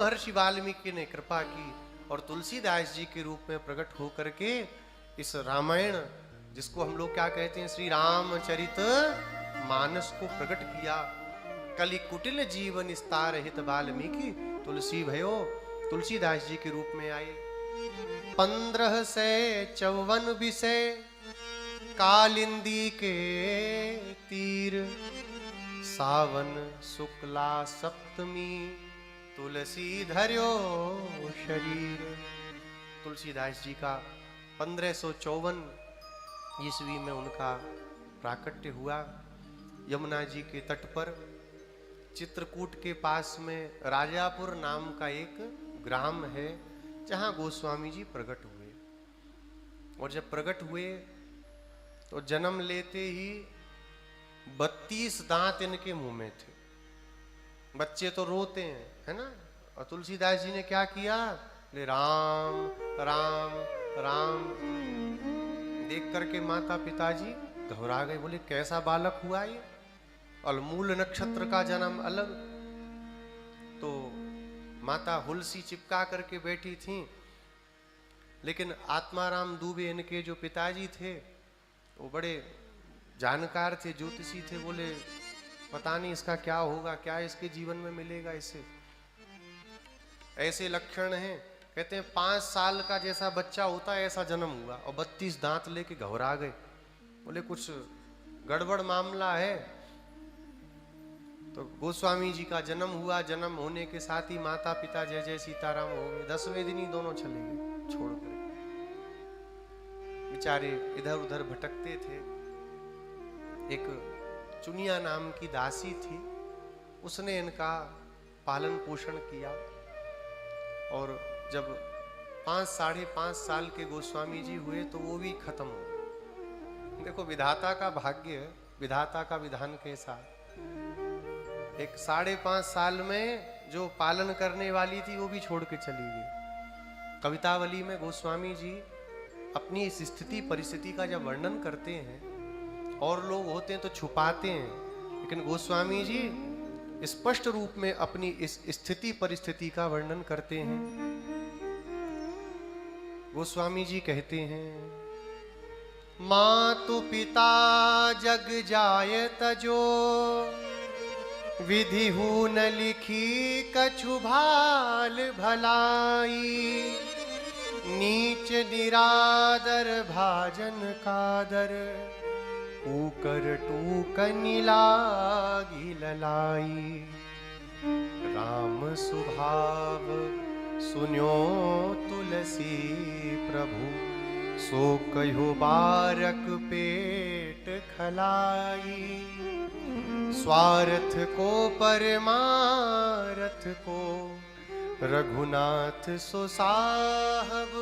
महर्षि वाल्मीकि ने कृपा की और तुलसीदास जी के रूप में प्रकट होकर के इस रामायण, जिसको हम लोग क्या कहते हैं, श्री रामचरित मानस को प्रकट किया। कलि कुटिल जीवन स्तार हित वाल्मीकि तुलसी भयो, तुलसीदास जी के रूप में आए। 1554 विषय कालिंदी के तीर, सावन शुक्ला सप्तमी तुलसी धर्यो शरीर। तुलसीदास जी का 1554 ईस्वी में उनका प्राकट्य हुआ। यमुना जी के तट पर चित्रकूट के पास में राजापुर नाम का एक ग्राम है, जहां गोस्वामी जी प्रकट हुए। और जब प्रकट हुए तो जन्म लेते ही 32 दांत इनके मुंह में थे। बच्चे तो रोते हैं, है ना। और तुलसीदास जी ने क्या किया, बोले राम राम राम। देख करके माता पिताजी घबरा गए, बोले कैसा बालक हुआ ये, और मूल नक्षत्र का जन्म अलग। तो माता हुलसी चिपका करके बैठी थी, लेकिन आत्माराम दुबे इनके जो पिताजी थे वो बड़े जानकार थे, ज्योतिषी थे। बोले पता नहीं इसका क्या होगा, क्या इसके जीवन में मिलेगा इसे। ऐसे लक्षण हैं, कहते हैं 5 साल का जैसा बच्चा होता है ऐसा जन्म हुआ, और 32 दांत लेके घबरा गए। बोले कुछ गड़बड़ मामला है। तो गोस्वामी जी का जन्म हुआ। जन्म होने के साथ ही माता पिता जय जय सीताराम हो गए। 10वें दिन ही दोनों चले गए छोड़ कर। बेचारे इधर उधर भटकते थे। एक चुनिया नाम की दासी थी, उसने इनका पालन पोषण किया। और जब 5 साढ़े 5 साल के गोस्वामी जी हुए तो वो भी खत्म हो गए। देखो विधाता का भाग्य, विधाता का विधान कैसा। एक 5.5 साल में जो पालन करने वाली थी वो भी छोड़ के चली गई। कवितावली में गोस्वामी जी अपनी इस स्थिति परिस्थिति का जब वर्णन करते हैं, और लोग होते हैं तो छुपाते हैं, लेकिन गोस्वामी जी स्पष्ट रूप में अपनी इस स्थिति परिस्थिति का वर्णन करते हैं। गोस्वामी जी कहते हैं, मातु पिता जग जाय तजो, विधि हूँ न लिखी कछु भाल भलाई, नीच निरादर भाजन कादर, ऊकर टूकनि लागी ललाई। राम सुभाव सुन्यो तुलसी प्रभु, सो कहो बारक पेट खलाई। स्वार्थ को परमारथ को, रघुनाथ सो साहब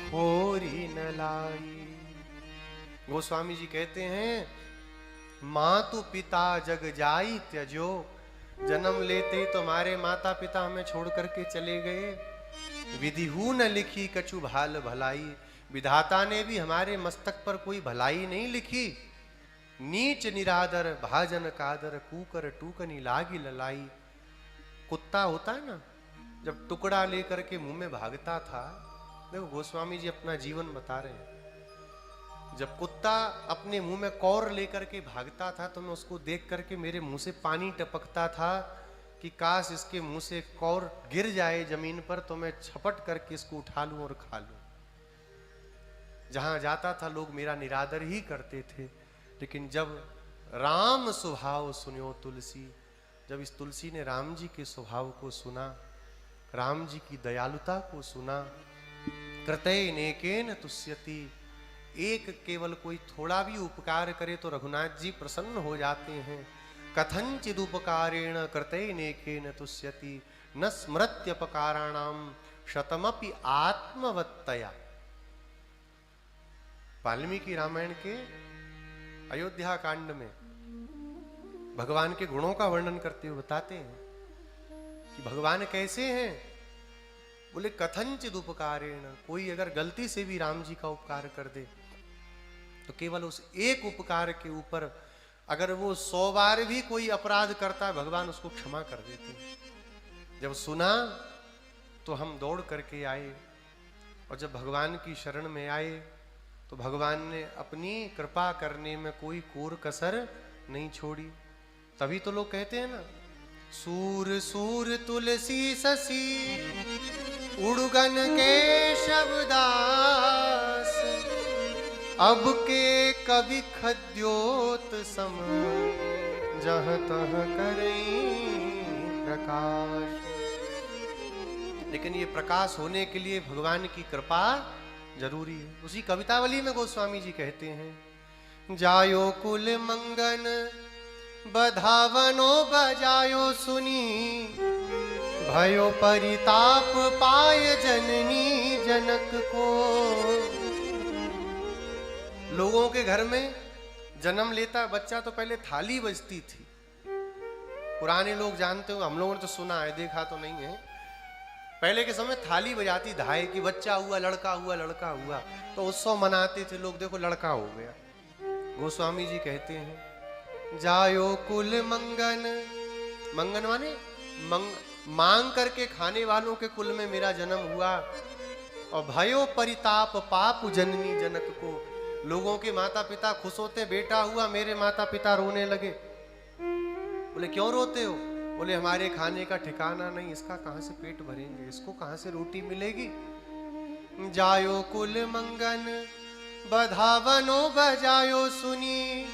खोरी न लाई। गोस्वामी जी कहते हैं, मातु पिता जग जाई त्यजो, जन्म लेते ही तुम्हारे माता पिता हमें छोड़ करके चले गए। विधि हूँ न लिखी कछु भाल भलाई, विधाता ने भी हमारे मस्तक पर कोई भलाई नहीं लिखी। नीच निरादर भाजन कादर, कूकर टूकनी लागी ललाई। कुत्ता होता है ना, जब टुकड़ा लेकर के मुंह में भागता था, देखो गोस्वामी जी अपना जीवन बता रहे हैं। जब कुत्ता अपने मुंह में कौर लेकर के भागता था तो मैं उसको देख करके मेरे मुंह से पानी टपकता था कि काश इसके मुंह से कौर गिर जाए जमीन पर तो मैं छपट करके इसको उठा लूं और खा लूं। जहां जाता था लोग मेरा निरादर ही करते थे। लेकिन जब राम स्वभाव सुन्यो तुलसी, जब इस तुलसी ने राम जी के स्वभाव को सुना, राम जी की दयालुता को सुना, कृतय नेकेन तुष्यति, एक केवल कोई थोड़ा भी उपकार करे तो रघुनाथ जी प्रसन्न हो जाते हैं। कथंचिद उपकारेण कृतय नेकेन तुष्यति, न स्मृत्यपकाराणाम शतमपि आत्मवत्तया। वाल्मीकि रामायण के अयोध्या कांड में भगवान के गुणों का वर्णन करते हुए बताते हैं कि भगवान कैसे हैं। बोले कथंचिद उपकारेण, कोई अगर गलती से भी राम जी का उपकार कर दे तो केवल उस एक उपकार के ऊपर अगर वो 100 बार भी कोई अपराध करता है भगवान उसको क्षमा कर देते हैं। जब सुना तो हम दौड़ करके आए, और जब भगवान की शरण में आए तो भगवान ने अपनी कृपा करने में कोई कोर कसर नहीं छोड़ी। तभी तो लोग कहते हैं ना, सूर सूर तुलसी ससी उड़गन के शब्दास, अब के कवि खद्योत सम जहाँ तहाँ करें प्रकाश। लेकिन ये प्रकाश होने के लिए भगवान की कृपा जरूरी है। उसी कवितावली में गोस्वामी जी कहते हैं, जायो कुल मंगन बधावनो बजायो सुनी, भयो परिताप पाय जननी जनक को। लोगों के घर में जन्म लेता बच्चा तो पहले थाली बजती थी। पुराने लोग जानते हो, हम लोगों ने तो सुना है, देखा तो नहीं है। पहले के समय थाली बजाती धाए कि बच्चा हुआ, लड़का हुआ, लड़का हुआ, तो उत्सव मनाते थे लोग, देखो लड़का हो गया। गोस्वामी जी कहते हैं, जायो कुल मंगन, मंगन माने मांग करके खाने वालों के कुल में मेरा जन्म हुआ, और भयो परिताप पाप जननी जनक को। लोगों के माता पिता खुश होते, बेटा हुआ, मेरे माता पिता रोने लगे। बोले क्यों रोते हो? बोले हमारे खाने का ठिकाना नहीं, इसका कहां से पेट भरेंगे, इसको कहां से रोटी मिलेगी। जायो कुल मंगन बधावनो बजायो सुनी,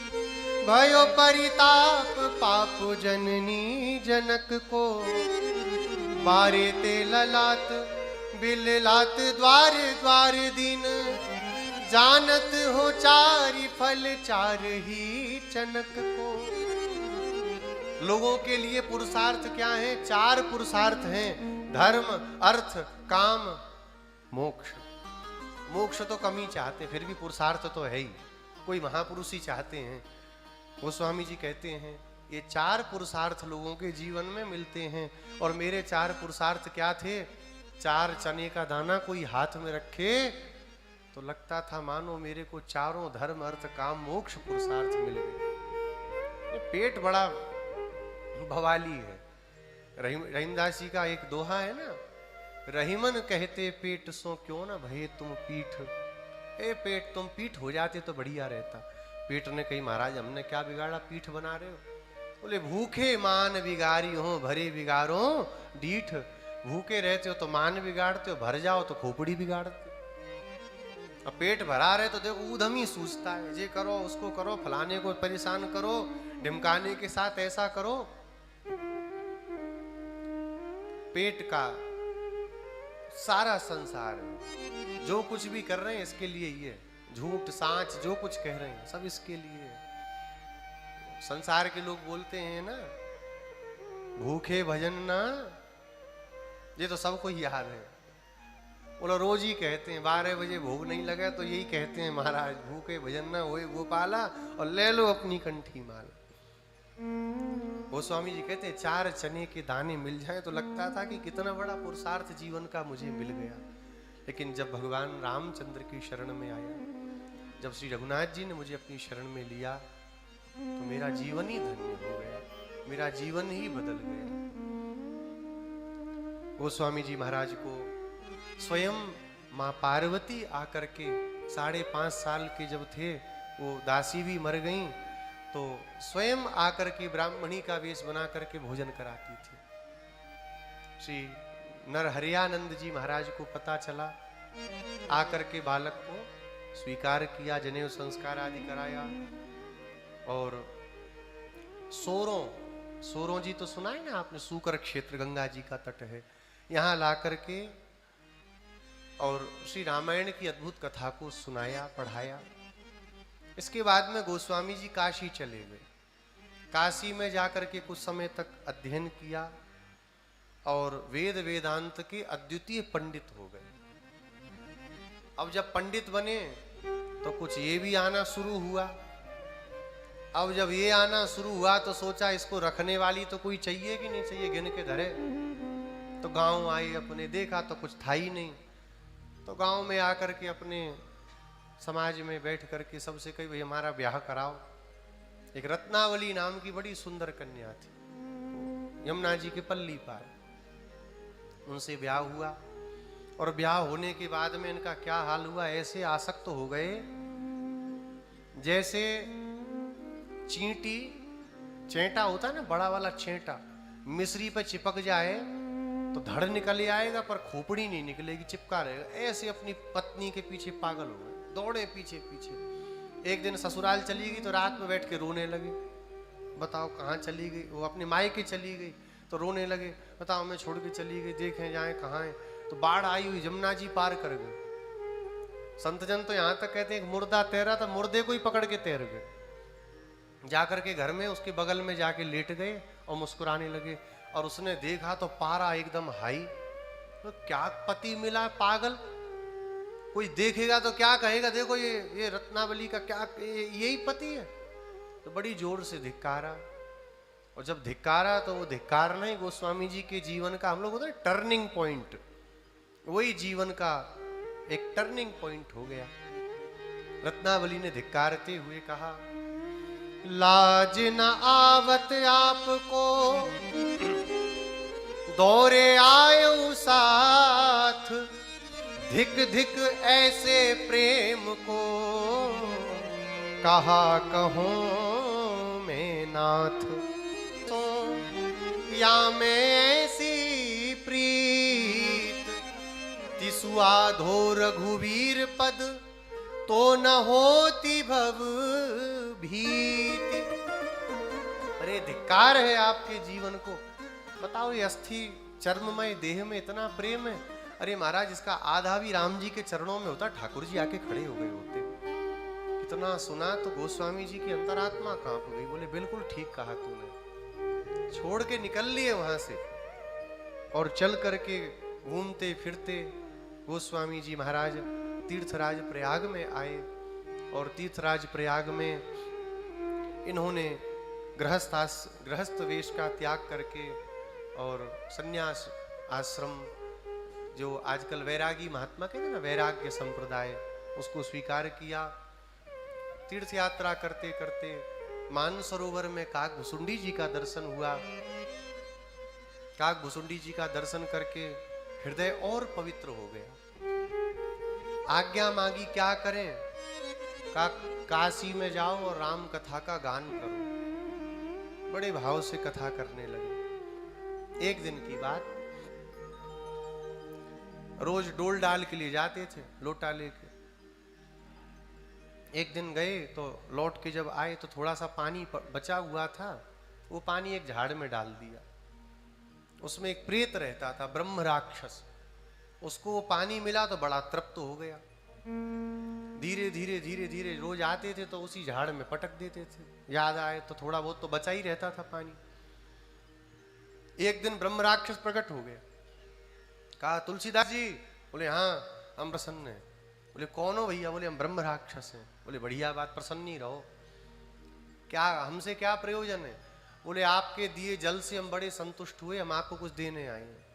भयो परिताप पाप जननी जनक को। बारे ते ललाट बिललाट द्वार द्वार दिन, जानत हो चारि फल चार ही चनक को। लोगों के लिए पुरुषार्थ क्या है? चार पुरुषार्थ हैं, धर्म अर्थ काम मोक्ष। मोक्ष तो कम ही चाहते, फिर भी पुरुषार्थ तो है ही, कोई महापुरुष ही चाहते हैं। गोस्वामी जी कहते हैं, ये चार पुरुषार्थ लोगों के जीवन में मिलते हैं। और मेरे चार पुरुषार्थ क्या थे? चार चने का दाना कोई हाथ में रखे तो लगता था मानो मेरे को चारों धर्म अर्थ काम मोक्ष पुरुषार्थ मिल गए। ये पेट बड़ा भवाली है। रहीमदास जी का एक दोहा है ना, रहीमन कहते पेट सो क्यों ना भये तुम पीठ। ए पेट, तुम पीठ हो जाते तो बढ़िया रहता। पेट ने कही, महाराज हमने क्या बिगाड़ा, पीठ बना रहे हो? बोले भूखे मान बिगारी हो, भरे बिगारो डीठ। भूखे रहते हो तो मान बिगाड़ते हो, भर जाओ तो खोपड़ी बिगाड़ते। अब पेट भरा रहे तो देखो ऊधम ही सूझता है, ये करो उसको करो, फलाने को परेशान करो, ढिमकाने के साथ ऐसा करो। पेट का सारा संसार है, जो कुछ भी कर रहे हैं इसके लिए ही है। झूठ सांच जो कुछ कह रहे हैं सब इसके लिए है। संसार के लोग बोलते हैं ना, भूखे भजन ना, ये तो सबको ही याद है। बोला रोज ही कहते हैं, 12 बजे भोग नहीं लगा तो यही कहते हैं, महाराज भूखे भजन ना होए गोपाला, और ले लो अपनी कंठी माला। गोस्वामी जी कहते हैं, 4 चने के दाने मिल जाए तो लगता था कि कितना बड़ा पुरुषार्थ जीवन का मुझे मिल गया। लेकिन जब भगवान रामचंद्र की शरण में आया, जब श्री रघुनाथ जी ने मुझे अपनी शरण में लिया, तो मेरा जीवन ही धन्य हो गया, मेरा जीवन ही बदल गया। गोस्वामी जी महाराज को स्वयं माँ पार्वती आकर के 5.5 साल के जब थे, वो दासी भी मर गईं, तो स्वयं आकर के ब्राह्मणी का वेश बना करके भोजन कराती थी। श्री नरहरियानंद जी महाराज को पता चला, आकर के बालक को स्वीकार किया, जनेऊ संस्कार आदि कराया। और सोरों जी तो सुना है ना आपने, सूकर क्षेत्र गंगा जी का तट है, यहाँ ला करके और श्री रामायण की अद्भुत कथा को सुनाया, पढ़ाया। इसके बाद में गोस्वामी जी काशी चले गए। काशी में जाकर के कुछ समय तक अध्ययन किया और वेद वेदांत के अद्वितीय पंडित हो गए। अब जब पंडित बने तो कुछ ये भी आना शुरू हुआ। अब जब ये आना शुरू हुआ तो सोचा इसको रखने वाली तो कोई चाहिए कि नहीं चाहिए, गिन के धरे। तो गांव आए अपने, देखा तो कुछ था ही नहीं। तो गांव में आकर के अपने समाज में बैठ करके सबसे कही, भाई हमारा ब्याह कराओ। एक रत्नावली नाम की बड़ी सुंदर कन्या थी, यमुना जी के पल्ली पार। उनसे ब्याह हुआ और ब्याह होने के बाद में इनका क्या हाल हुआ, ऐसे आसक्त हो गए जैसे चींटी, चेंटा होता है ना बड़ा वाला चेंटा, मिश्री पे चिपक जाए तो धड़ निकल आएगा पर खोपड़ी नहीं निकलेगी, चिपका रहेगा। ऐसे अपनी पत्नी के पीछे पागल हो गए, दौड़े पीछे पीछे। एक दिन ससुराल चली गई तो रात में बैठ के रोने लगे। बताओ कहाँ चली गई, वो अपने मायके चली गई तो रोने लगे, बताओ हमें छोड़ के चली गई, देखें जाए कहाँ है। तो बाढ़ आई हुई जमुना जी पार कर गए। संतजन तो यहाँ तक कहते हैं मुर्दा तैरा तो मुर्दे को ही पकड़ के तैर गए। जाकर के घर में उसके बगल में जाके लेट गए और मुस्कुराने लगे। और उसने देखा तो पारा एकदम हाई। तो क्या पति मिला पागल, कोई देखेगा तो क्या कहेगा, देखो ये रत्नावली का क्या यही पति है। तो बड़ी जोर से धिक्कारा, और जब धिक्कारा तो वो धिक्कार नहीं, गोस्वामी जी के जीवन का हम लोग बोलते हैं टर्निंग पॉइंट, वही जीवन का एक टर्निंग पॉइंट हो गया। रत्नावली ने धिक्कारते हुए कहा, लाज न आवत आपको दौरे आयो साथ, धिक धिक ऐसे प्रेम को कहा कहूं मैं नाथ। तो या मैं ऐसी प्रीत तिसुआ धो रघुवीर पद, तो न होती भव भीति। अरे धिक्कार है आपके जीवन को। बताओ ये अस्थि चर्ममय देह में इतना प्रेम है। अरे महाराज इसका आधा भी राम जी के चरणों में होता, ठाकुर जी आके खड़े हो गए होते। कितना सुना तो गोस्वामी जी की अंतरात्मा कांप गई। बोले बिल्कुल ठीक कहा तूने। छोड़ के निकल लिए वहां से और चल करके घूमते फिरते गोस्वामी जी महाराज तीर्थराज प्रयाग में आए। और तीर्थराज प्रयाग में इन्होंने गृहस्थ वेश का त्याग करके और सन्यास आश्रम, जो आजकल वैरागी महात्मा कहते हैं ना, वैराग्य संप्रदाय, उसको स्वीकार किया। तीर्थ यात्रा करते करते मानसरोवर में काकभुसुंडी जी का दर्शन हुआ। काकभुसुंडी जी का दर्शन करके हृदय और पवित्र हो गया। आज्ञा मांगी क्या करें, काशी में जाओ और राम कथा का गान करो। बड़े भाव से कथा करने लगे। एक दिन की बात, रोज डोल डाल के लिए जाते थे लोटा लेके। एक दिन गए तो लौट के जब आए तो थोड़ा सा पानी बचा हुआ था, वो पानी एक झाड़ में डाल दिया। उसमें एक प्रेत रहता था, ब्रह्म राक्षस। उसको वो पानी मिला तो बड़ा तृप्त हो गया। धीरे धीरे धीरे धीरे रोज आते थे तो उसी झाड़ में पटक देते थे। याद आए तो थोड़ा बहुत तो बचा ही रहता था पानी। एक दिन ब्रह्म राक्षस प्रकट हो गया। कहा तुलसीदास जी? बोले हाँ हम प्रसन्न हैं। बोले कौन हो भैया? बोले हम ब्रह्म राक्षस हैं। बोले बढ़िया बात, प्रसन्न ही रहो। क्या हमसे क्या प्रयोजन है? बोले आपके दिए जल से हम बड़े संतुष्ट हुए, हम आपको कुछ देने आए हैं।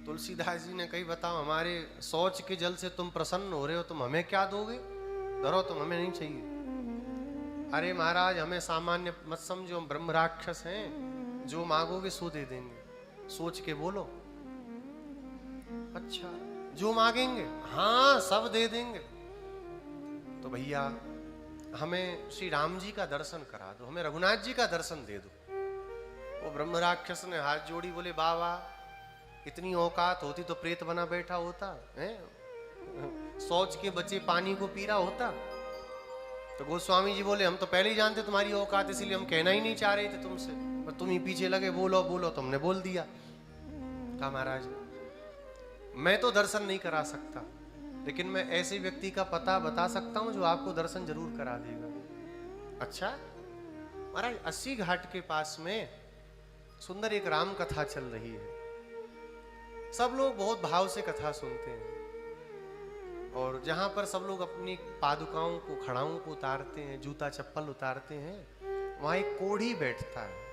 तुलसीदास जी ने कही बताओ, हमारे शौच के जल से तुम प्रसन्न हो रहे हो, तुम हमें क्या दोगे? धरो, तुम हमें नहीं चाहिए। अरे महाराज हमें सामान्य मत समझो, हम ब्रह्म राक्षस हैं, जो मांगोगे सो दे देंगे, सोच के बोलो। अच्छा जो मांगेंगे? हाँ सब दे देंगे। तो भैया हमें श्री राम जी का दर्शन करा दो, हमें रघुनाथ जी का दर्शन दे दो। वो ब्रह्म राक्षस ने हाथ जोड़ी, बोले बाबा इतनी औकात होती तो प्रेत बना बैठा होता है, सोच के बच्चे पानी को पी रहा होता। तो गोस्वामी जी बोले हम तो पहले ही जानते तुम्हारी औकात, इसीलिए हम कहना ही नहीं चाह रहे थे तुमसे, पर तुम ही पीछे लगे बोलो बोलो, तुमने बोल दिया। कहा महाराज मैं तो दर्शन नहीं करा सकता, लेकिन मैं ऐसे व्यक्ति का पता बता सकता हूं जो आपको दर्शन जरूर करा देगा। अच्छा महाराज 80 घाट के पास में सुंदर एक राम कथा चल रही है। सब लोग बहुत भाव से कथा सुनते हैं, और जहां पर सब लोग अपनी पादुकाओं को, खड़ाओं को उतारते हैं, जूता चप्पल उतारते हैं, वहां एक कोढ़ी बैठता है।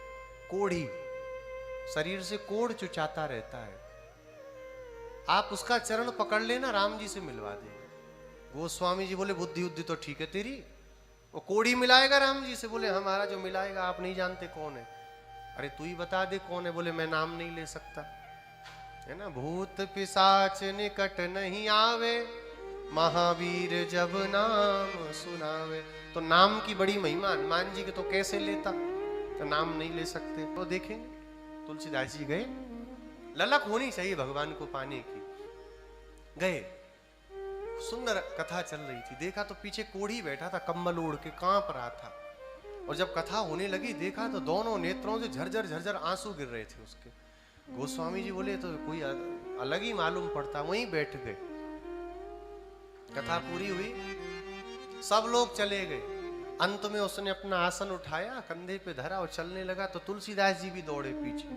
कोढ़ी शरीर से कोढ़ चुचाता रहता है। आप उसका चरण पकड़ लेना, राम जी से मिलवा देंगे। गोस्वामी जी बोले बुद्धि उद्धि तो ठीक है तेरी, वो कोढ़ी मिलाएगा राम जी से? बोले हमारा जो मिलाएगा, आप नहीं जानते कौन है। अरे तू ही बता दे कौन है। बोले मैं नाम नहीं ले सकता। है ना, भूत पिशाच निकट नहीं आवे, महावीर जब नाम सुनावे। तो नाम की बड़ी महिमा हनुमान जी के तो कैसे लेता, तो नाम नहीं ले सकते। तो देखेंगे तुलसीदास जी गए, ललक होनी चाहिए भगवान को पाने की। गए, सुंदर कथा चल रही थी, देखा तो पीछे कोढ़ी बैठा था, कंबल ओढ़ के कांप रहा था। और जब कथा होने लगी देखा तो दोनों नेत्रों से झरझर झरझर आंसू गिर रहे थे उसके। गोस्वामी जी बोले तो कोई अलग ही मालूम पड़ता, वहीं बैठ गए। कथा पूरी हुई, सब लोग चले गए। अंत में उसने अपना आसन उठाया, कंधे पे धरा और चलने लगा। तो तुलसीदास जी भी दौड़े पीछे।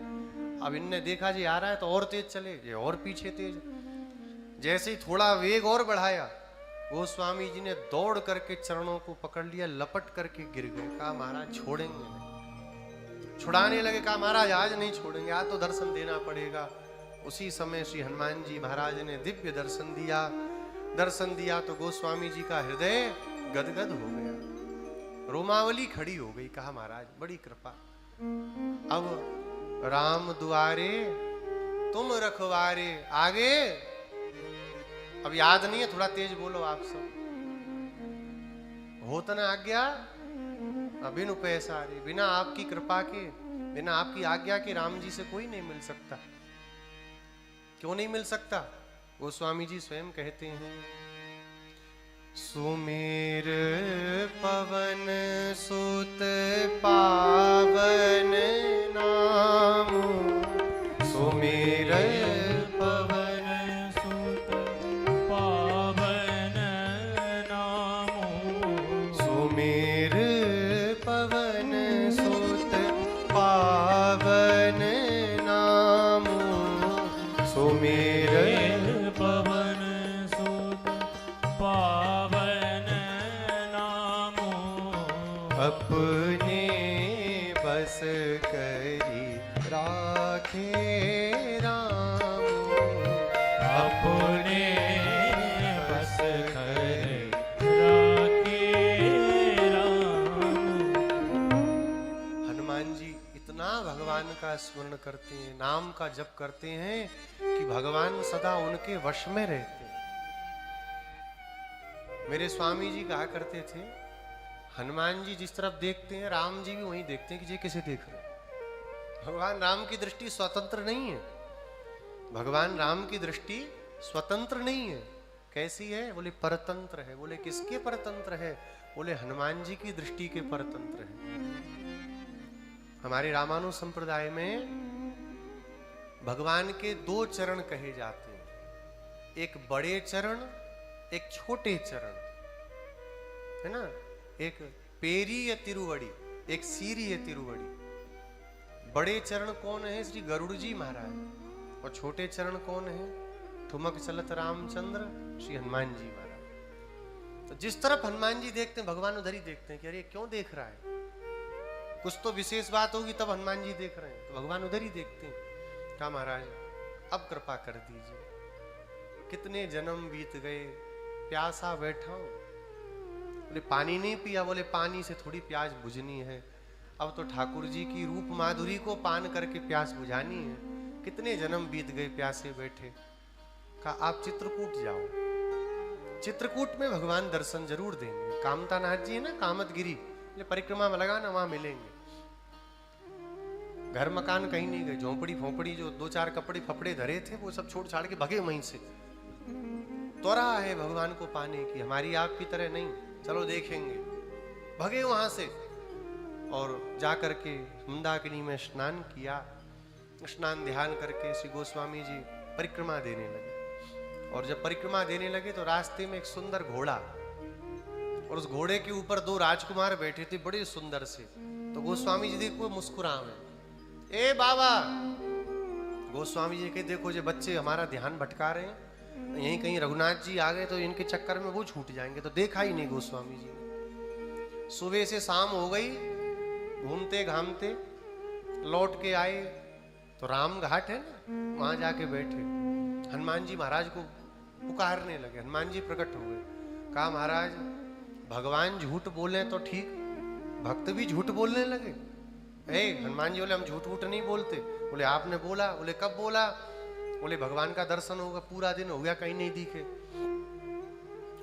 अब इनने देखा जी आ रहा है तो और तेज चले, ये और पीछे तेज। जैसे ही थोड़ा वेग और बढ़ाया, गोस्वामी जी ने दौड़ करके चरणों को पकड़ लिया, लपट करके गिर गए। कहा महाराज छोड़ेंगे नहीं। छुड़ाने लगे, कहा महाराज आज नहीं छोड़ेंगे, आज तो दर्शन देना पड़ेगा। उसी समय श्री हनुमान जी महाराज ने दिव्य दर्शन दिया। दर्शन दिया तो गोस्वामी जी का हृदय गदगद हो गया, रोमावली खड़ी हो गई। कहा महाराज बड़ी कृपा। अब राम दुआरे तुम रखवारे, आगे अब याद नहीं है, थोड़ा तेज बोलो आप सब। होत न आज्ञा बिनु पैसारे, बिना आपकी कृपा के, बिना आपकी आज्ञा के राम जी से कोई नहीं मिल सकता। क्यों नहीं मिल सकता? गोस्वामी जी स्वयं कहते हैं, सुमेर पवन सुत पावन नाम, सुमेर पवन सुत पावन नाम, सुमेर पवन सुत पावन नाम, सुमेर पवन सुत पावन नाम, अपने बस करी राखे राम, अपने बस करी राखे राम। हनुमान जी इतना भगवान का स्मरण करते हैं, नाम का जप करते हैं कि भगवान सदा उनके वश में रहते हैं। मेरे स्वामी जी कहा करते थे, हनुमान जी जिस तरफ देखते हैं राम जी भी वहीं देखते हैं कि ये किसे देख रहे हैं। भगवान राम की दृष्टि स्वतंत्र नहीं है, भगवान राम की दृष्टि स्वतंत्र नहीं है। कैसी है? बोले परतंत्र है। बोले किसके परतंत्र है? बोले हनुमान जी की दृष्टि के परतंत्र है। हमारे रामानुज संप्रदाय में भगवान के दो चरण कहे जाते हैं, एक बड़े चरण, एक छोटे चरण, है ना। एक पेरी या तिरुवड़ी, एक सीरी या तिरुवड़ी। बड़े चरण कौन है? श्री गरुड़ जी महाराज। और छोटे चरण कौन है? ठुमक चलत रामचंद्र श्री हनुमान जी महाराज। तो जिस तरफ हनुमान जी देखते हैं भगवान उधर ही देखते हैं कि अरे क्यों देख रहा है, कुछ तो विशेष बात होगी तब हनुमान जी देख रहे हैं, तो भगवान उधर ही देखते हैं। कहा महाराज अब कृपा कर दीजिए, कितने जन्म बीत गए, प्यासा बैठा हूं। बोले पानी नहीं पिया? बोले पानी से थोड़ी प्यास बुझनी है, अब तो ठाकुर जी की रूप माधुरी को पान करके प्यास बुझानी है। कितने जन्म बीत गए प्यासे बैठे। कहा आप चित्रकूट जाओ, चित्रकूट में भगवान दर्शन जरूर देंगे। कामता नाथ जी है ना, कामतगिरी, परिक्रमा में लगा ना, वहां मिलेंगे। घर मकान कहीं नहीं गए, झोंपड़ी फोपड़ी जो दो चार कपड़े फपड़े धरे थे वो सब छोड़ छाड़ के भगे वहीं से। त्वरा है भगवान को पाने की, हमारी आपकी तरह नहीं, चलो देखेंगे। भगे वहां से और जाकर के मंदाकिनी में स्नान किया। स्नान ध्यान करके श्री गोस्वामी जी परिक्रमा देने लगे। और जब परिक्रमा देने लगे तो रास्ते में एक सुंदर घोड़ा, और उस घोड़े के ऊपर दो राजकुमार बैठे थे बड़े सुंदर से। तो गोस्वामी जी देखो मुस्कुरावे, ए बाबा। गोस्वामी जी के देखो ये बच्चे हमारा ध्यान भटका रहे हैं, यहीं कहीं रघुनाथ जी आ गए तो इनके चक्कर में वो छूट जाएंगे। तो देखा ही नहीं गोस्वामी जी ने। सुबह से शाम हो गई, घूमते घामते लौट के आए तो राम घाट है ना, वहां जाके बैठे। हनुमान जी महाराज को पुकारने लगे। हनुमान जी प्रकट हो गए। कहा महाराज भगवान झूठ बोले तो ठीक, भक्त भी झूठ बोलने लगे। हनुमान जी बोले हम झूठ वूठ नहीं बोलते। बोले आपने बोला। बोले कब बोला? बोले भगवान का दर्शन होगा, पूरा दिन हो गया कहीं नहीं दिखे।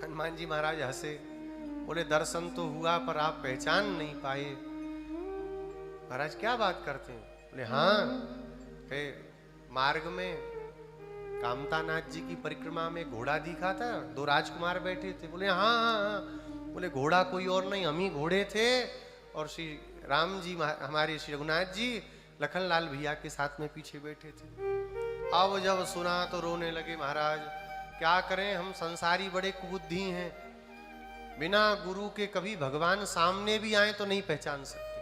हनुमान जी महाराज हंसे, बोले दर्शन तो हुआ पर आप पहचान नहीं पाए। महाराज क्या बात करते हैं? बोले हाँ, कहे मार्ग में कामतानाथ जी की परिक्रमा में घोड़ा दिखा था, 2 राजकुमार बैठे थे। बोले हाँ हाँ हाँ। बोले घोड़ा कोई और नहीं, हम ही घोड़े थे, और श्री राम जी हमारे श्री रघुनाथ जी लखनलाल भैया के साथ में पीछे बैठे थे। अब जब सुना तो रोने लगे। महाराज क्या करें, हम संसारी बड़े कुबुद्धि हैं, बिना गुरु के कभी भगवान सामने भी आए तो नहीं पहचान सकते।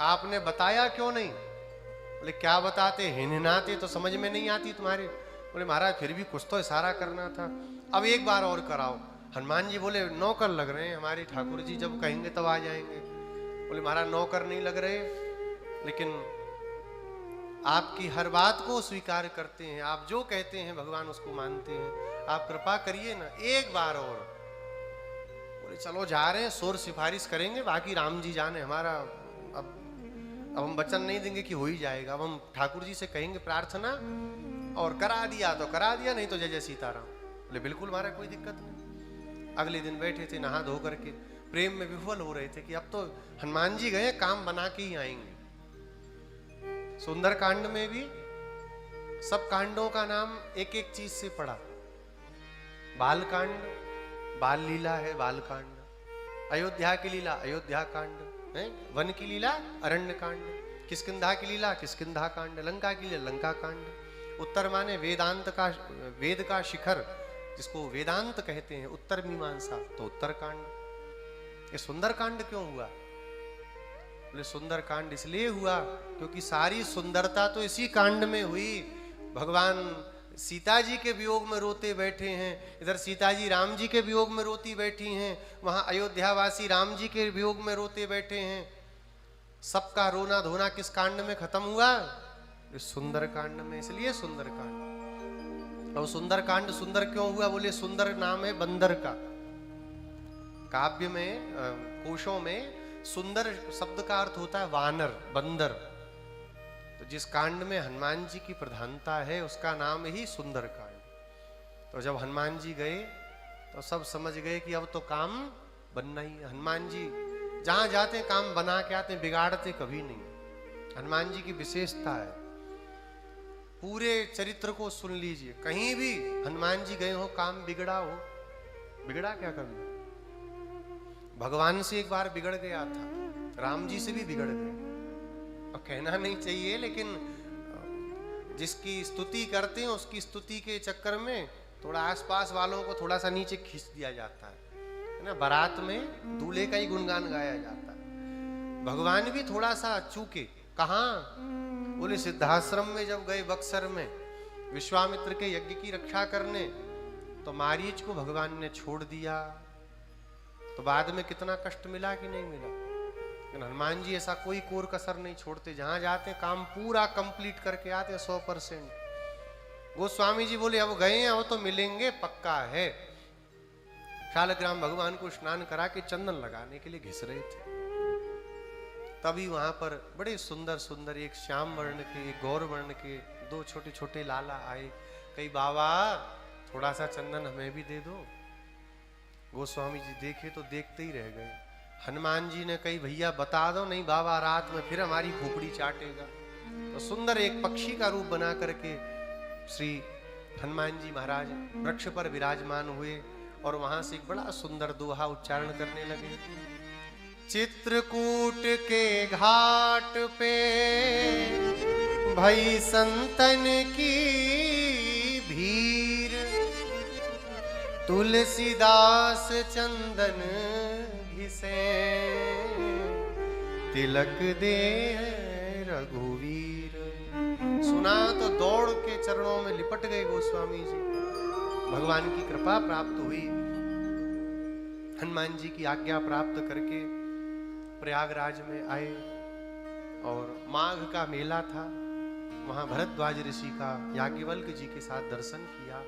आपने बताया क्यों नहीं? बोले क्या बताते, हिननाते तो समझ में नहीं आती तुम्हारे। बोले महाराज फिर भी कुछ तो इशारा करना था, अब एक बार और कराओ। हनुमान जी बोले नौकर लग रहे हैं हमारे ठाकुर जी, जब कहेंगे तब आ जाएंगे। बोले महाराज नौकर नहीं लग रहे, लेकिन आपकी हर बात को स्वीकार करते हैं, आप जो कहते हैं भगवान उसको मानते हैं, आप कृपा करिए ना एक बार और। बोले चलो जा रहे हैं, शोर सिफारिश करेंगे, बाकी राम जी जाने, हमारा अब हम वचन नहीं देंगे कि हो ही जाएगा। अब हम ठाकुर जी से कहेंगे प्रार्थना, और करा दिया तो करा दिया, नहीं तो जय जय सीताराम। बोले बिल्कुल महाराज कोई दिक्कत नहीं। अगले दिन बैठे थे नहा धो करके, प्रेम में विह्वल हो रहे थे कि अब तो हनुमान जी गए, काम बना के ही आएंगे। सुंदर कांड में भी सब कांडों का नाम एक एक चीज से पड़ा। बाल कांड बाल लीला है, बाल कांड। अयोध्या की लीला अयोध्या कांड है, वन की लीला अरण्य कांड, किष्किंधा की लीला किष्किंधा कांड, लंका की लीला लंका कांड। उत्तर माने वेदांत का, वेद का शिखर जिसको वेदांत कहते हैं, उत्तर मीमांसा, तो उत्तर कांड। ये सुंदर कांड क्यों हुआ? बोले सुंदर कांड इसलिए हुआ क्योंकि सारी सुंदरता तो इसी कांड में हुई। भगवान सीता जी के वियोग में रोते बैठे हैं, इधर सीता जी राम जी के वियोग में रोती बैठी हैं, वहां अयोध्यावासी राम जी के वियोग में रोते बैठे हैं। सबका रोना धोना किस कांड में खत्म हुआ? सुंदर कांड में, इसलिए सुंदर कांड। और सुंदर कांड सुंदर क्यों हुआ? बोले सुंदर नाम है बंदर का। काव्य में कोशों में सुंदर शब्द का अर्थ होता है वानर, बंदर। तो जिस कांड में हनुमान जी की प्रधानता है उसका नाम ही सुंदर कांड। तो जब हनुमान जी गए तो सब समझ गए कि अब तो काम बनना ही है। हनुमान जी जहां जाते काम बना के आते, बिगाड़ते कभी नहीं। हनुमान जी की विशेषता है। पूरे चरित्र को सुन लीजिए, कहीं भी हनुमान जी गए हो काम बिगड़ा हो, बिगड़ा क्या कभी? भगवान से एक बार बिगड़ गया था, राम जी से भी बिगड़ गए। अब कहना नहीं चाहिए, लेकिन जिसकी स्तुति करते हैं उसकी स्तुति के चक्कर में थोड़ा आसपास वालों को थोड़ा सा नीचे खींच दिया जाता है ना। बारात में दूल्हे का ही गुणगान गाया जाता है। भगवान भी थोड़ा सा चूके। कहाँ? बोले सिद्धाश्रम में जब गए बक्सर में विश्वामित्र के यज्ञ की रक्षा करने, तो मारीच को भगवान ने छोड़ दिया। तो बाद में कितना कष्ट मिला कि नहीं मिला? लेकिन हनुमान जी ऐसा कोई कोर कसर नहीं छोड़ते, जहां जाते काम पूरा कंप्लीट करके आते 100%। गोस्वामी जी बोले अब गए हैं, अब तो मिलेंगे पक्का है। शालग्राम भगवान को स्नान करा के चंदन लगाने के लिए घिस रहे थे, तभी वहां पर बड़े सुंदर सुंदर एक श्याम वर्ण के, एक गौर वर्ण के 2 छोटे छोटे लाला आए। कई बाबा थोड़ा सा चंदन हमें भी दे दो। गोस्वामी जी देखे तो देखते ही रह गए। हनुमान जी ने कही भैया बता दो, नहीं बाबा रात में फिर हमारी खोपड़ी चाटेगा। तो सुंदर एक पक्षी का रूप बना करके श्री हनुमान जी महाराज वृक्ष पर विराजमान हुए और वहां से एक बड़ा सुंदर दोहा उच्चारण करने लगे। चित्रकूट के घाट पे भई संतन की भीड़, तुलसीदास चंदन घिसे, तिलक दे रघुवीर। सुना तो दौड़ के चरणों में लिपट गए गोस्वामी जी। भगवान की कृपा प्राप्त हुई। हनुमान जी की आज्ञा प्राप्त करके प्रयागराज में आए और माघ का मेला था। वहां भरद्वाज ऋषि का याज्ञवल्क्य जी के साथ दर्शन किया।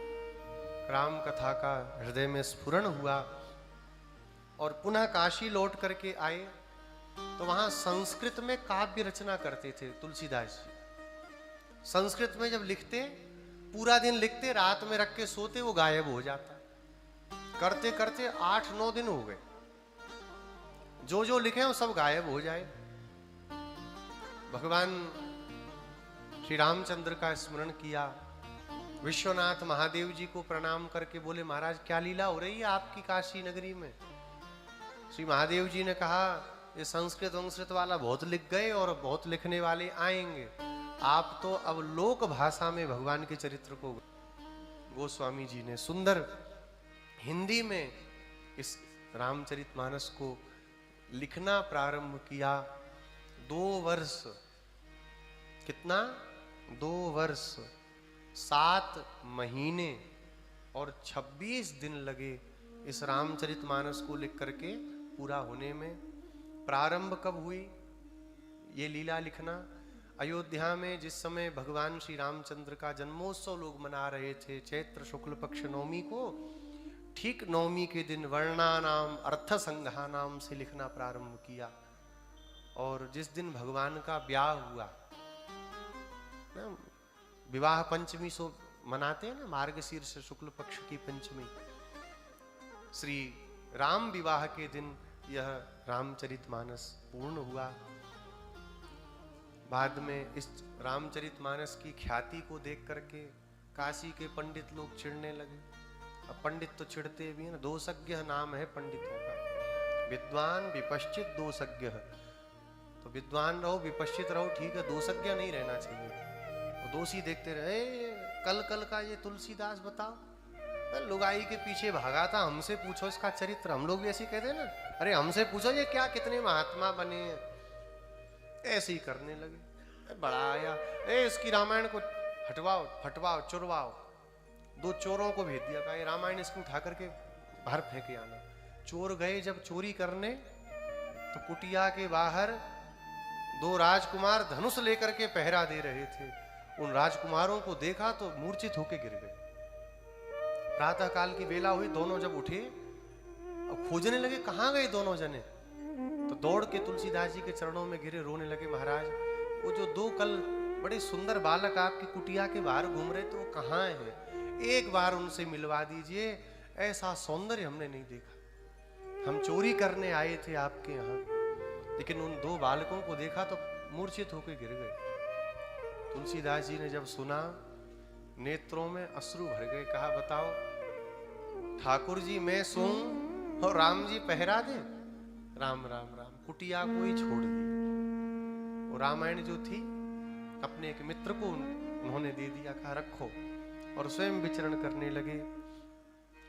राम कथा का हृदय में स्फुरण हुआ और पुनः काशी लौट करके आए तो वहां संस्कृत में काव्य रचना करते थे तुलसीदास जी। संस्कृत में जब लिखते पूरा दिन लिखते, रात में रख के सोते, वो गायब हो जाता। करते करते 8-9 दिन हो गए, जो जो लिखे वो सब गायब हो जाए। भगवान श्री रामचंद्र का स्मरण किया, विश्वनाथ महादेव जी को प्रणाम करके बोले, महाराज क्या लीला हो रही है आपकी काशी नगरी में? श्री महादेव जी ने कहा, ये संस्कृत वंस्कृत वाला बहुत लिख गए और बहुत लिखने वाले आएंगे, आप तो अब लोक भाषा में भगवान के चरित्र को। गोस्वामी जी ने सुंदर हिंदी में इस रामचरितमानस को लिखना प्रारंभ किया। 2 वर्ष, कितना? 2 वर्ष 7 महीने और 26 दिन लगे इस रामचरितमानस को लिख करके पूरा होने में। प्रारंभ कब हुई ये लीला लिखना? अयोध्या में जिस समय भगवान श्री रामचंद्र का जन्मोत्सव लोग मना रहे थे, चैत्र शुक्ल पक्ष नवमी को, ठीक नवमी के दिन वर्णानाम अर्थ संघानाम से लिखना प्रारंभ किया। और जिस दिन भगवान का ब्याह हुआ, विवाह पंचमी सो मनाते हैं ना, मार्गशीर्ष शुक्ल पक्ष की पंचमी, श्री राम विवाह के दिन यह रामचरितमानस पूर्ण हुआ। बाद में इस रामचरितमानस की ख्याति को देख करके काशी के पंडित लोग चिढ़ने लगे। अब पंडित तो चिढ़ते भी हैं ना, दोषज्ञ नाम है पंडितों का, विद्वान विपश्चित दोषज्ञ। तो विद्वान रहो विपश्चित रहो, ठीक है, दोषज्ञ नहीं रहना चाहिए। वो दोषी देखते रहे, कल का ये तुलसीदास बताओ, लुगाई के पीछे भागा था, हमसे पूछो इसका चरित्र। हम लोग भी ऐसे कहते हैं ना, अरे हमसे पूछो ये क्या कितने महात्मा बने हैं, ऐसे ही करने लगे। बड़ा आया, इसकी रामायण को हटवाओ फटवाओ चुरवाओ। 2 चोरों को भेज दिया, कहा रामायण इसको उठा करके बाहर फेंके आना। चोर गए जब चोरी करने, तो कुटिया के बाहर 2 राजकुमार धनुष लेकर के पहरा दे रहे थे। उन राजकुमारों को देखा तो मूर्छित होके गिर गए। प्रातः काल की बेला हुई, दोनों जब उठे और खोजने लगे कहाँ गए दोनों जने, तो दौड़ के तुलसीदास जी के चरणों में गिरे, रोने लगे, महाराज वो जो 2 कल बड़े सुंदर बालक आपकी कुटिया के बाहर घूम रहे थे वो कहाँ है, एक बार उनसे मिलवा दीजिए, ऐसा सौंदर्य हमने नहीं देखा। हम चोरी करने आए थे आपके यहाँ, लेकिन उन 2 बालकों को देखा तो मूर्छित होकर गिर गए। तुलसीदास जी ने जब सुना, नेत्रों में अश्रु भर गए। कहा बताओ ठाकुर जी मैं सोऊं और राम जी पहरा दे? राम राम राम, कुटिया को ही छोड़ दी। वो रामायण जो थी अपने एक मित्र को उन्होंने दे दिया, कहा रखो, और स्वयं विचरण करने लगे।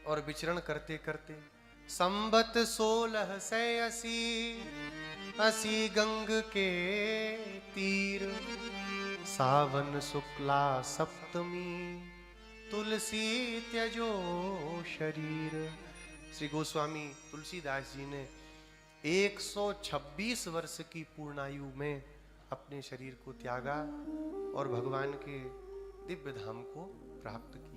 और विचरण करते करते संबत 1680 गंग के तीर, सावन शुक्ला सप्तमी तुलसी त्यजो शरीर। श्री गोस्वामी तुलसीदास जी ने 126 वर्ष की पूर्णायु में अपने शरीर को त्यागा और भगवान के दिव्य धाम को प्राप्त किया।